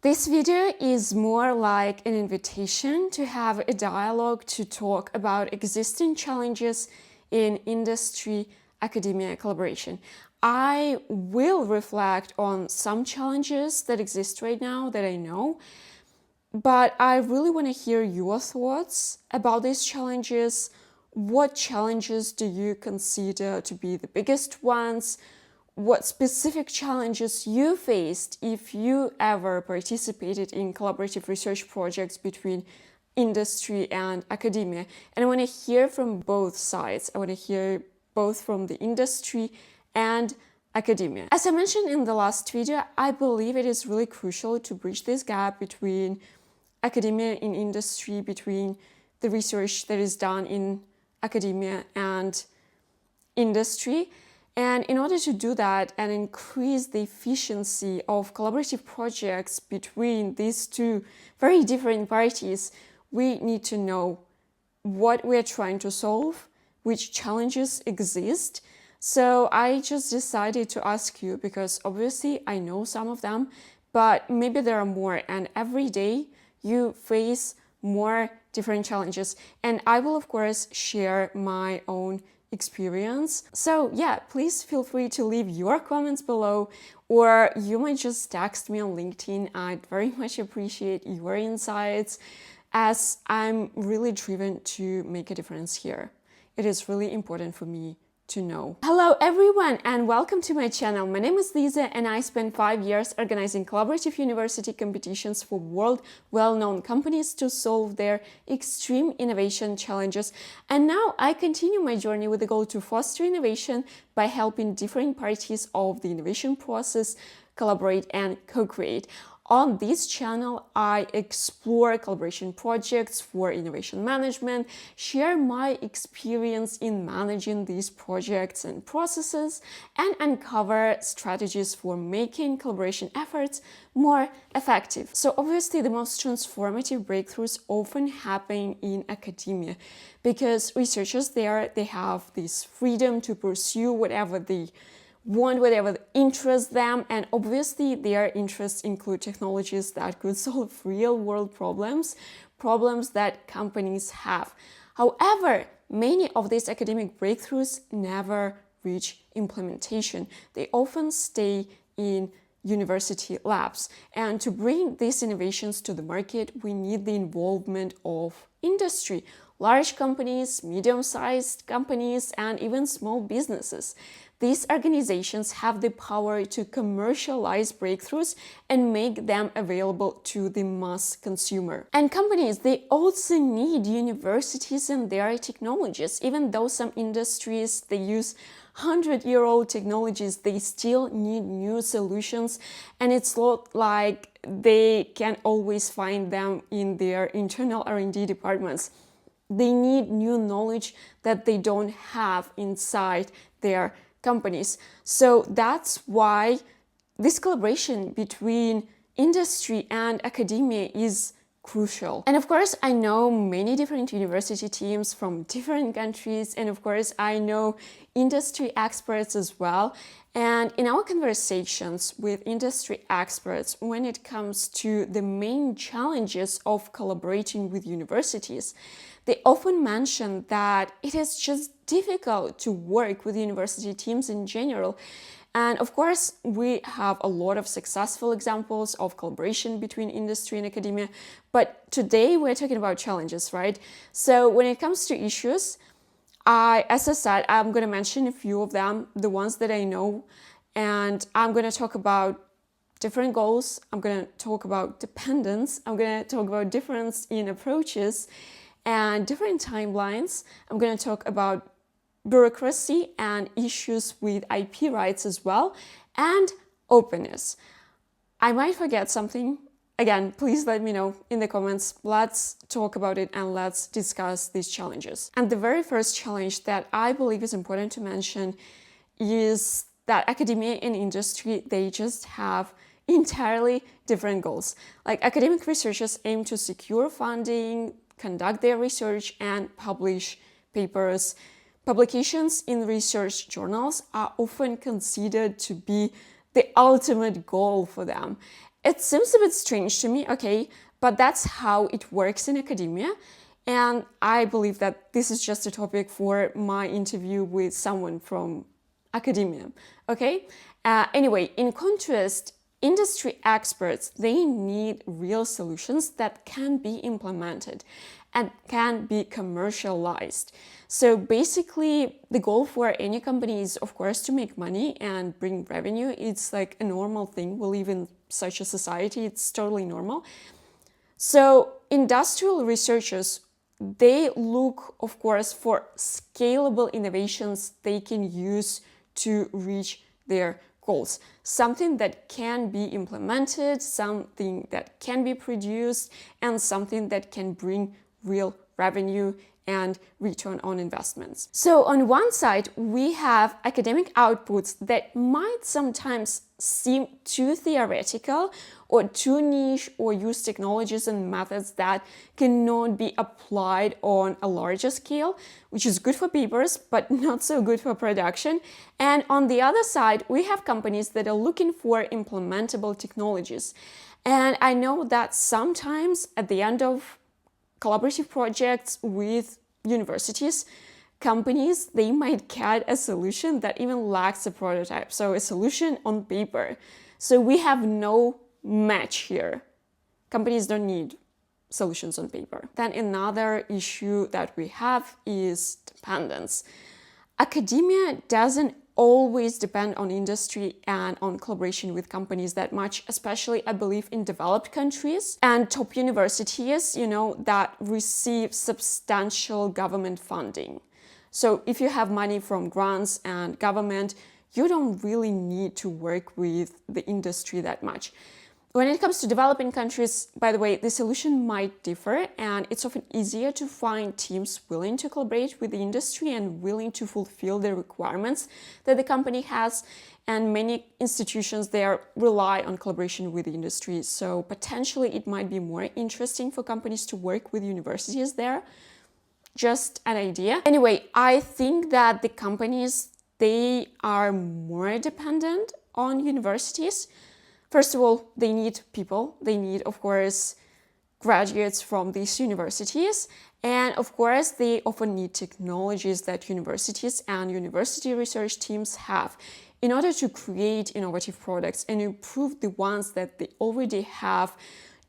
This video is more like an invitation to have a dialogue to talk about existing challenges in industry-academia collaboration. I will reflect on some challenges that exist right now that I know, but I really want to hear your thoughts about these challenges. What challenges do you consider to be the biggest ones? What specific challenges you faced if you ever participated in collaborative research projects between industry and academia. And I want to hear from both sides. I want to hear both from the industry and academia. As I mentioned in the last video, I believe it is really crucial to bridge this gap between academia and industry, between the research that is done in academia and industry. And in order to do that and increase the efficiency of collaborative projects between these two very different parties, we need to know what we're trying to solve, which challenges exist. So I just decided to ask you, because obviously I know some of them, but maybe there are more, and every day you face more different challenges. And I will, of course, share my own experience. So yeah, please feel free to leave your comments below, or you might just text me on LinkedIn. I'd very much appreciate your insights, as I'm really driven to make a difference here. It is really important for me to know. Hello everyone, and welcome to my channel. My name is Lisa, and I spent 5 years organizing collaborative university competitions for world well-known companies to solve their extreme innovation challenges. And now I continue my journey with the goal to foster innovation by helping different parties of the innovation process collaborate and co-create. On this channel, I explore collaboration projects for innovation management, share my experience in managing these projects and processes, and uncover strategies for making collaboration efforts more effective. So obviously, the most transformative breakthroughs often happen in academia, because researchers there, they have this freedom to pursue whatever they want, whatever interests them, and obviously their interests include technologies that could solve real-world problems that companies have. However, many of these academic breakthroughs never reach implementation. They often stay in university labs. And to bring these innovations to the market, we need the involvement of industry, large companies, medium-sized companies, and even small businesses. These organizations have the power to commercialize breakthroughs and make them available to the mass consumer. And companies, they also need universities and their technologies. Even though some industries, they use 100-year-old technologies, they still need new solutions. And it's not like they can always find them in their internal R&D departments. They need new knowledge that they don't have inside their companies. So that's why this collaboration between industry and academia is crucial. And of course, I know many different university teams from different countries, and of course, I know industry experts as well. And in our conversations with industry experts, when it comes to the main challenges of collaborating with universities, they often mention that it is just difficult to work with university teams in general. And of course, we have a lot of successful examples of collaboration between industry and academia. But today we're talking about challenges, right? So when it comes to issues, as I said, I'm going to mention a few of them, the ones that I know, and I'm going to talk about different goals. I'm going to talk about dependence. I'm going to talk about difference in approaches and different timelines. I'm going to talk about bureaucracy and issues with IP rights as well, and openness. I might forget something. Again, please let me know in the comments. Let's talk about it and let's discuss these challenges. And the very first challenge that I believe is important to mention is that academia and industry, they just have entirely different goals. Like, academic researchers aim to secure funding, conduct their research, and publish papers. Publications in research journals are often considered to be the ultimate goal for them. It seems a bit strange to me, okay, but that's how it works in academia. And I believe that this is just a topic for my interview with someone from academia, okay? Anyway, in contrast, industry experts, they need real solutions that can be implemented and can be commercialized. So basically, the goal for any company is, of course, to make money and bring revenue. It's like a normal thing. We live in such a society. It's totally normal. So industrial researchers, they look, of course, for scalable innovations they can use to reach their goals. Something that can be implemented, something that can be produced, and something that can bring real revenue and return on investments. So on one side, we have academic outputs that might sometimes seem too theoretical or too niche, or use technologies and methods that cannot be applied on a larger scale, which is good for papers, but not so good for production. And on the other side, we have companies that are looking for implementable technologies. And I know that sometimes at the end of collaborative projects with universities, companies, they might get a solution that even lacks a prototype, so a solution on paper. So we have no match here. Companies don't need solutions on paper. Then another issue that we have is dependence. Academia doesn't always depend on industry and on collaboration with companies that much, especially I believe in developed countries and top universities, that receive substantial government funding. So if you have money from grants and government, you don't really need to work with the industry that much. When it comes to developing countries, by the way, the solution might differ, and it's often easier to find teams willing to collaborate with the industry and willing to fulfill the requirements that the company has. And many institutions there rely on collaboration with the industry. So potentially it might be more interesting for companies to work with universities there. Just an idea. Anyway, I think that the companies, they are more dependent on universities. First of all, they need people. They need, of course, graduates from these universities. And of course, they often need technologies that universities and university research teams have in order to create innovative products and improve the ones that they already have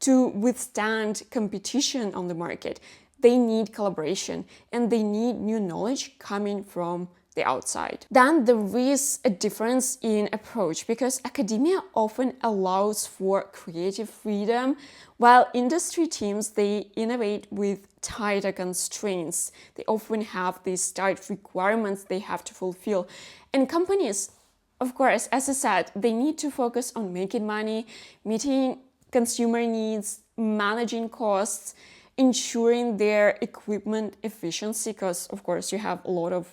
to withstand competition on the market. They need collaboration and they need new knowledge coming from the outside. Then there is a difference in approach because academia often allows for creative freedom, while industry teams, they innovate with tighter constraints. They often have these tight requirements they have to fulfill. And companies, of course, as I said, they need to focus on making money, meeting consumer needs, managing costs, ensuring their equipment efficiency, because of course you have a lot of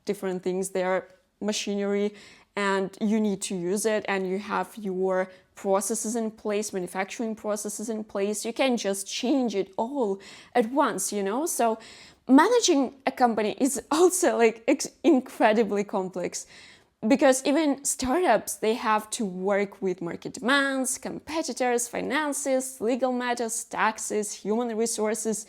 different things there, machinery, and you need to use it, and you have your processes in place, manufacturing processes in place. You can't just change it all at once, So managing a company is also incredibly complex. Because even startups, they have to work with market demands, competitors, finances, legal matters, taxes, human resources,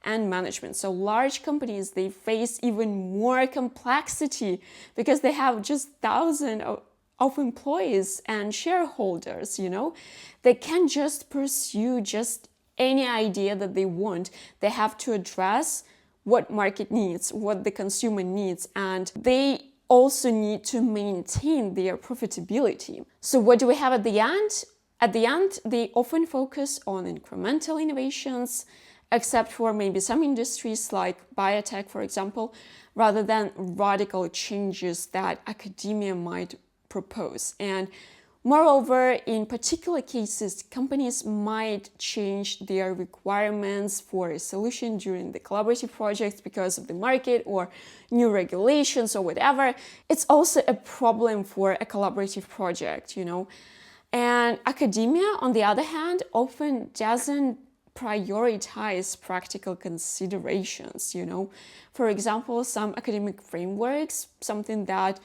and management. So large companies, they face even more complexity because they have just thousands of employees and shareholders, They can't just pursue just any idea that they want. They have to address what market needs, what the consumer needs, and they also need to maintain their profitability. So what do we have at the end? At the end, they often focus on incremental innovations, except for maybe some industries like biotech, for example, rather than radical changes that academia might propose. And moreover, in particular cases, companies might change their requirements for a solution during the collaborative projects because of the market or new regulations or whatever. It's also a problem for a collaborative project, And academia, on the other hand, often doesn't prioritize practical considerations, For example, some academic frameworks, something that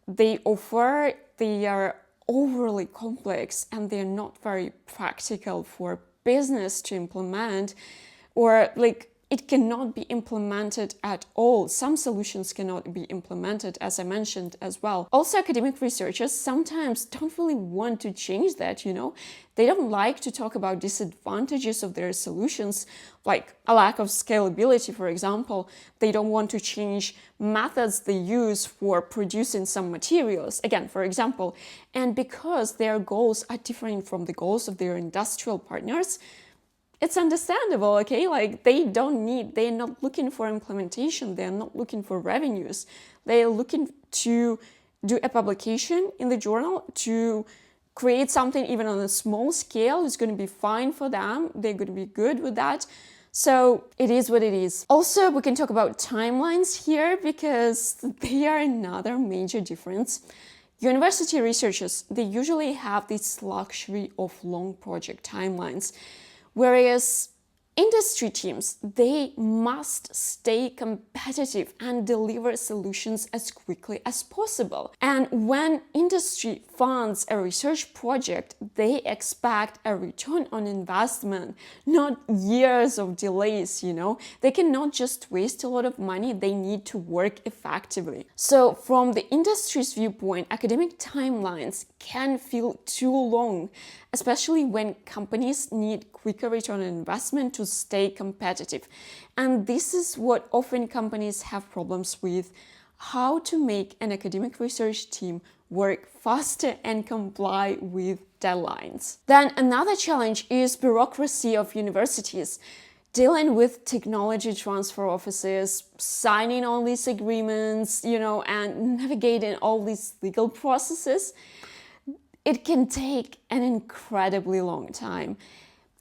they offer, they are overly complex and they're not very practical for business to implement, or like it cannot be implemented at all. Some solutions cannot be implemented, as I mentioned as well. Also, academic researchers sometimes don't really want to change that, They don't like to talk about disadvantages of their solutions, like a lack of scalability, for example. They don't want to change methods they use for producing some materials, again, for example. And because their goals are different from the goals of their industrial partners, it's understandable, okay? Like they're not looking for implementation, they're not looking for revenues. They're looking to do a publication in the journal, to create something even on a small scale is going to be fine for them. They're going to be good with that. So it is what it is. Also, we can talk about timelines here because they are another major difference. University researchers, they usually have this luxury of long project timelines. Whereas industry teams, they must stay competitive and deliver solutions as quickly as possible. And when industry funds a research project, they expect a return on investment, not years of delays, They cannot just waste a lot of money, they need to work effectively. So from the industry's viewpoint, academic timelines can feel too long, especially when companies need quicker return on investment to stay competitive. And this is what often companies have problems with: how to make an academic research team work faster and comply with deadlines. Then another challenge is bureaucracy of universities. Dealing with technology transfer offices, signing all these agreements, and navigating all these legal processes, it can take an incredibly long time.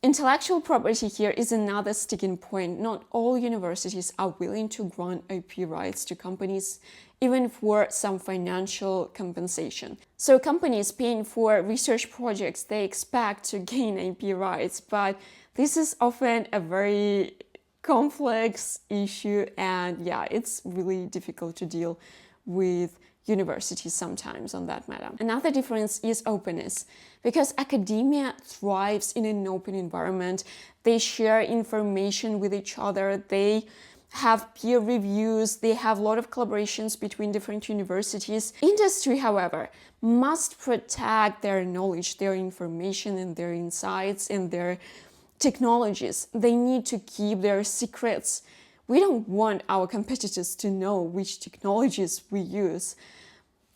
Intellectual property here is another sticking point. Not all universities are willing to grant IP rights to companies, even for some financial compensation. So companies paying for research projects, they expect to gain IP rights, but this is often a very complex issue, and it's really difficult to deal with universities sometimes on that matter. Another difference is openness, because academia thrives in an open environment. They share information with each other, they have peer reviews, they have a lot of collaborations between different universities. Industry, however, must protect their knowledge, their information, and their insights and their technologies. They need to keep their secrets. We don't want our competitors to know which technologies we use.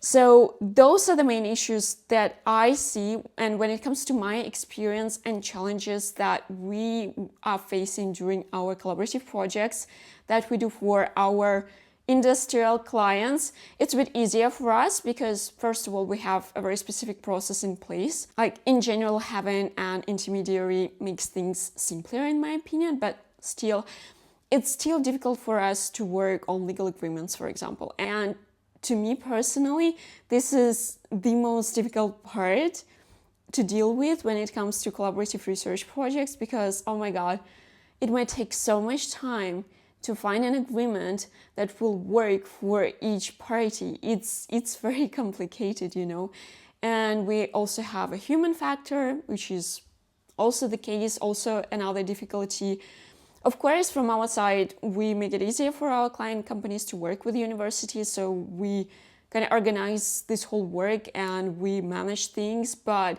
So those are the main issues that I see, and when it comes to my experience and challenges that we are facing during our collaborative projects that we do for our industrial clients, it's a bit easier for us because, first of all, we have a very specific process in place. Like in general, having an intermediary makes things simpler in my opinion, but it's still difficult for us to work on legal agreements, for example. And to me personally, this is the most difficult part to deal with when it comes to collaborative research projects, because, oh my God, it might take so much time to find an agreement that will work for each party. It's very complicated, And we also have a human factor, which is also the case, also another difficulty. Of course, from our side, we make it easier for our client companies to work with universities, so we kind of organize this whole work and we manage things, but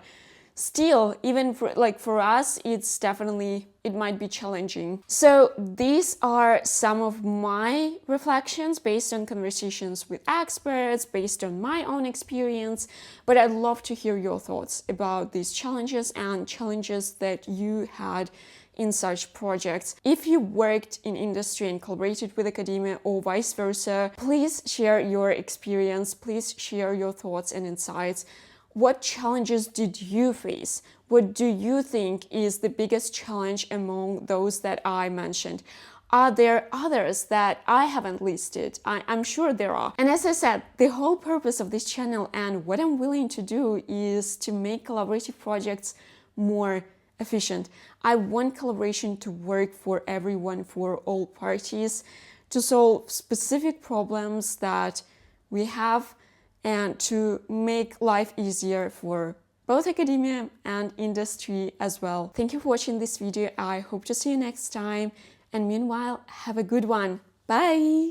still, even for us, it might be challenging. So these are some of my reflections based on conversations with experts, based on my own experience, but I'd love to hear your thoughts about these challenges and challenges that you had in such projects. If you worked in industry and collaborated with academia or vice versa, please share your experience, please share your thoughts and insights. What challenges did you face? What do you think is the biggest challenge among those that I mentioned? Are there others that I haven't listed? I'm sure there are. And as I said, the whole purpose of this channel and what I'm willing to do is to make collaborative projects more efficient. I want collaboration to work for everyone, for all parties, to solve specific problems that we have and to make life easier for both academia and industry as well. Thank you for watching this video. I hope to see you next time. And meanwhile, have a good one. Bye!